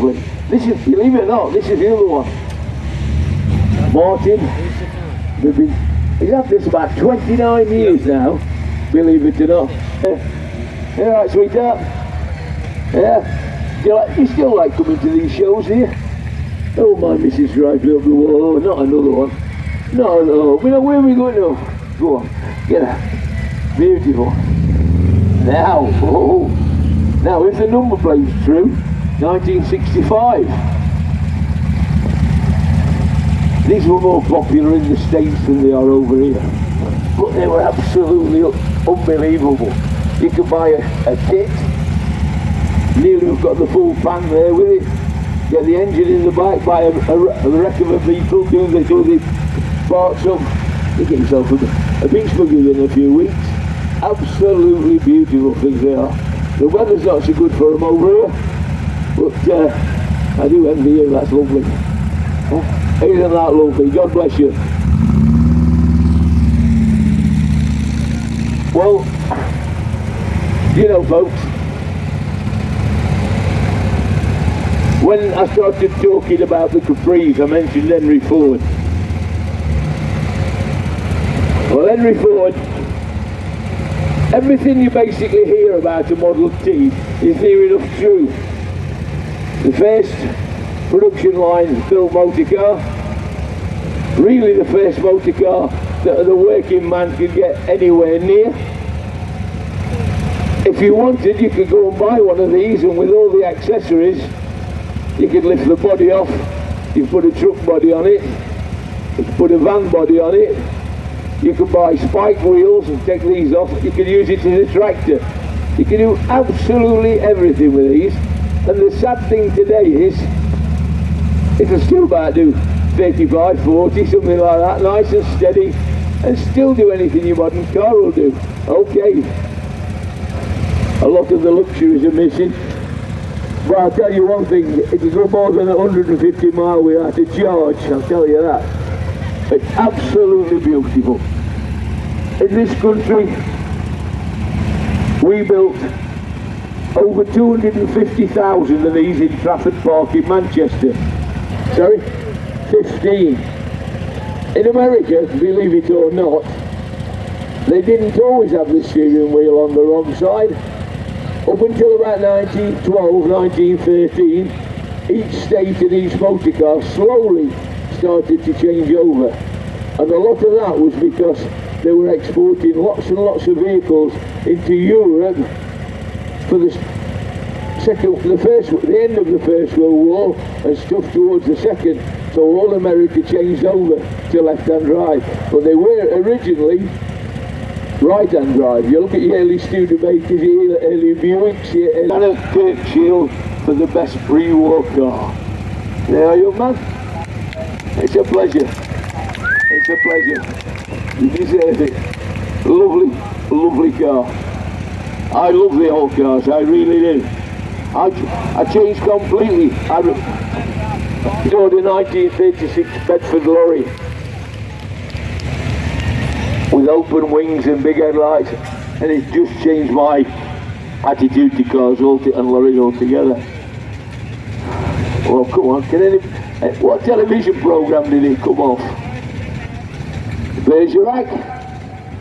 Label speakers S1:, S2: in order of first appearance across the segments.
S1: This is, believe it or not, this is the other one. Martin, he's had this about 29 years now, believe it or not. Yeah, right, sweetheart. Yeah. You still like coming to these shows here? Oh, my missus driving up the wall. Oh, not another one. No. We know where we going now. Go on, get her. Beautiful. Now, now if the number plate's true, 1965. These were more popular in the States than they are over here. But they were absolutely unbelievable. You could buy a kit. Nearly we've got the full pan there with it. Get the engine in the back, buy a wreck of a Beetle, do the parts up. You get yourself a beach buggy within a few weeks. Absolutely beautiful things they are. The weather's not so good for them over here, but I do envy you, that's lovely. Isn't that lovely? God bless you. Well, you know folks, when I started talking about the Capris, I mentioned Henry Ford. Well, Henry Ford, everything you basically hear about a Model T is near enough true. The first production line built motor car, really the first motor car that the working man could get anywhere near. If you wanted, you could go and buy one of these, and with all the accessories, you could lift the body off, you could put a truck body on it, you could put a van body on it, you could buy spike wheels and take these off, you could use it as a tractor. You can do absolutely everything with these, and the sad thing today is, it'll still about do 35, 40, something like that, nice and steady, and still do anything your modern car will do. Okay, a lot of the luxuries are missing. But I'll tell you one thing, if you go more than 150 miles without a charge, I'll tell you that. It's absolutely beautiful. In this country, we built over 250,000 of these in Trafford Park in Manchester. Sorry? 15. In America, believe it or not, they didn't always have the steering wheel on the wrong side. Up until about 1912, 1913, each state and each motor car slowly started to change over. And a lot of that was because they were exporting lots and lots of vehicles into Europe for the end of the First World War and stuff towards the Second. So all America changed over to left-hand drive. But they were originally right-hand drive. You look at your early Studebakers, your early Buicks, your early Kirkshire for the best pre-war car. Now, young man, it's a pleasure. It's a pleasure. You deserve it. Lovely, lovely car. I love the old cars, I really do. I changed completely. I drove a 1936 Bedford lorry with open wings and big headlights, and it just changed my attitude to cars and lorries altogether. Well, come on, what television programme did it come off? Bergerac?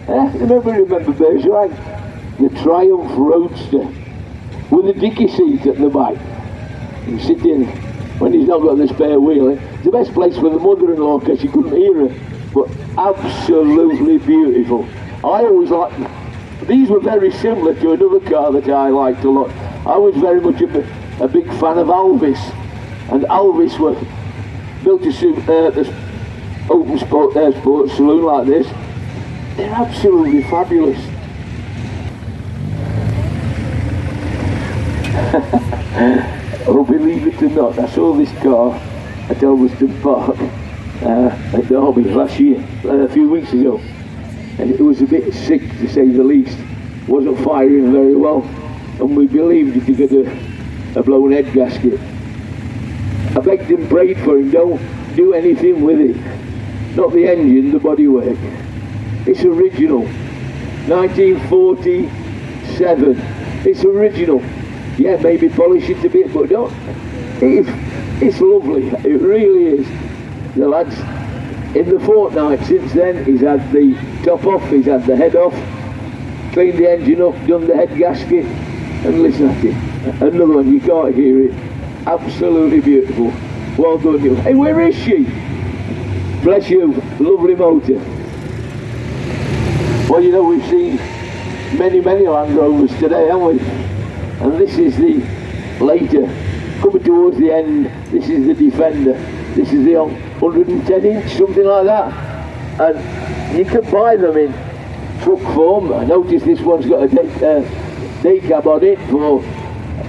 S1: Remember Bergerac? The Triumph Roadster with a dicky seat at the back. You sit in when he's not got the spare wheel. It's the best place for the mother-in-law because you couldn't hear her. But absolutely beautiful. I always liked, these were very similar to another car that I liked a lot. I was very much a big fan of Alvis, and Alvis were built to suit the open sports saloon like this. They're absolutely fabulous. Oh, believe it or not, I saw this car at Elverston Park at Derby last year, a few weeks ago, and it was a bit sick to say the least. Wasn't firing very well, and we believed it to get a blown head gasket. I begged and prayed for him, don't do anything with it. Not the engine, the bodywork. It's original. 1947. It's original. Yeah, maybe polish it a bit, but don't It's lovely, it really is. The lads, in the fortnight since then, he's had the top off, he's had the head off, cleaned the engine up, done the head gasket, and listen at it. Another one, you can't hear it. Absolutely beautiful. Well done, you. Hey, where is she? Bless you, lovely motor. Well, you know, we've seen many Land Rovers today, haven't we? And this is the later, coming towards the end, this is the Defender. This is the 110 inch, something like that. And you can buy them in truck form. I noticed this one's got a day cab on it for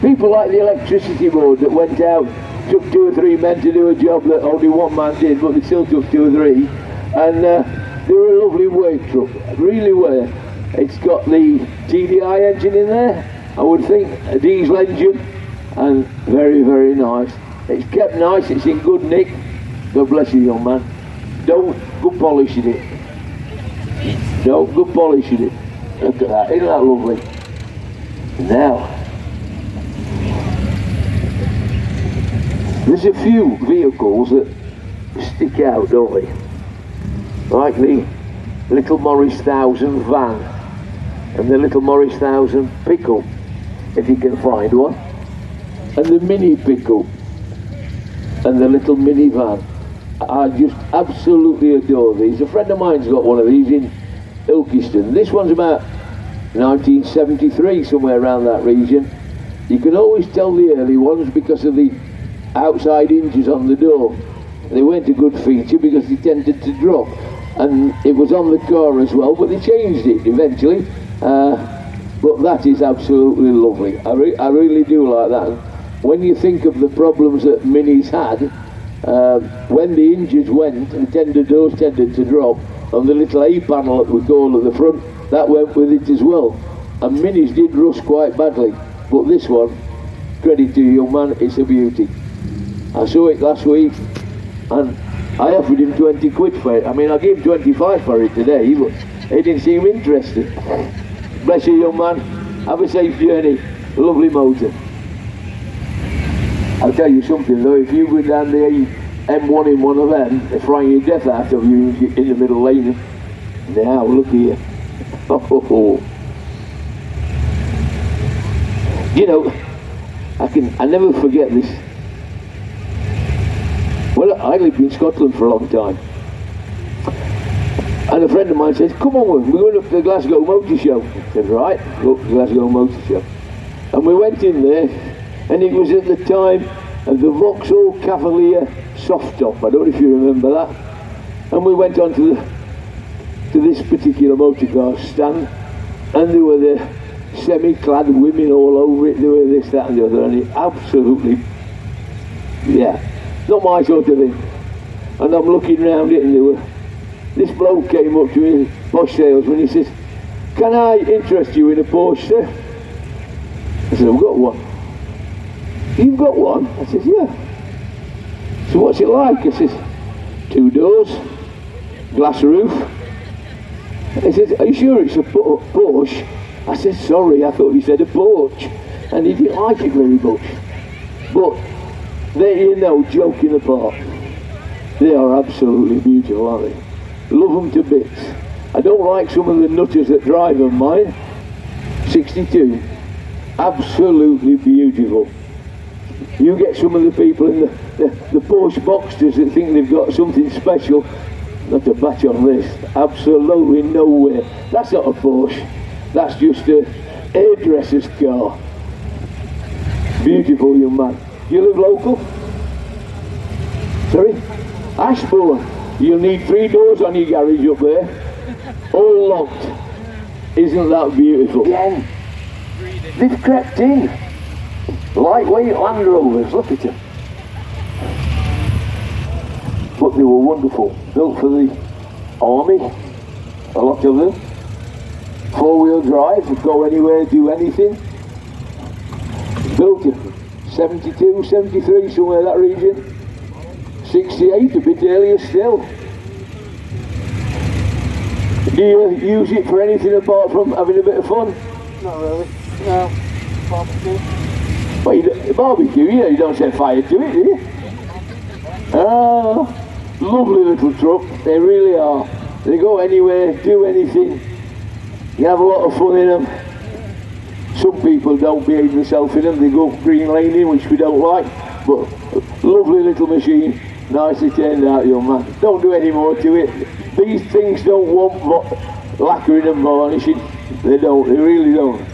S1: people like the electricity board that went out, took 2 or 3 men to do a job that only one man did, but they still took 2 or 3. And they were a lovely work truck, really were. It's got the TDI engine in there, I would think, a diesel engine, and very nice. It's kept nice, it's in good nick. God bless you, young man. Don't go polishing it. Don't go polishing it. Look at that, isn't that lovely? Now, there's a few vehicles that stick out, don't they? Like the Little Morris 1000 van and the Little Morris 1000 pickup, if you can find one, and the mini pickup and the little minivan. I just absolutely adore these. A friend of mine's got one of these in Ilkeston. This one's about 1973, somewhere around that region. You can always tell the early ones because of the outside hinges on the door. They weren't a good feature because they tended to drop, and it was on the car as well, but they changed it eventually. But that is absolutely lovely. I really do like that. When you think of the problems that Minis had, when the hinges went, the doors tended to drop, and the little A panel that we call at the front, that went with it as well. And Minis did rust quite badly, but this one, credit to you, young man, it's a beauty. I saw it last week, and I offered him 20 quid for it. I mean, I gave him 25 for it today, but he didn't seem interested. Bless you, young man. Have a safe journey. Lovely motor. I'll tell you something though, if you go down the M1 in one of them, they're frying your death out of you in the middle lane. Now, look here. Oh. You know, I never forget this. Well, I lived in Scotland for a long time. And a friend of mine says, come on, we're going up to the Glasgow Motor Show. I said, right, look, Glasgow Motor Show. And we went in there, and it was at the time of the Vauxhall Cavalier soft top. I don't know if you remember that. And we went on to this particular motor car stand, and there were the semi-clad women all over it. There were this, that and the other, and it absolutely, yeah, not my sort of thing. And I'm looking around it, and this bloke came up to me, Porsche salesman, he says, can I interest you in a Porsche, sir? I said, I've got one. You've got one? I said, yeah. So what's it like? I says, 2 doors, glass roof. He says, are you sure it's a Porsche? I said, sorry, I thought you said a porch. And he didn't like it very much. But there you know, joking apart, they are absolutely beautiful, aren't they? Love them to bits. I don't like some of the nutters that drive them, mine. 62, absolutely beautiful. You get some of the people in the Porsche Boxsters that think they've got something special. Not a batch on this, absolutely nowhere. That's not a Porsche, that's just a hairdresser's car. Beautiful, young man. You live local? Sorry? Ashbourne. You'll need 3 doors on your garage up there, all locked. Isn't that beautiful? Again, they've crept in. Lightweight Land Rovers, look at them. But they were wonderful. Built for the army, a lot of them. 4-wheel drive, go anywhere, do anything. Built in 72, 73, somewhere in that region. 68, a bit earlier still. Do you use it for anything apart from having a bit of fun?
S2: Not really, no. Barbecue.
S1: Well, barbecue, you don't set fire to it, do you? Lovely little truck, they really are. They go anywhere, do anything. You have a lot of fun in them. Some people don't behave themselves in them, they go green laning, which we don't like, but lovely little machine, nicely turned out, young man. Don't do any more to it. These things don't want lacquering and varnishing. They don't, they really don't.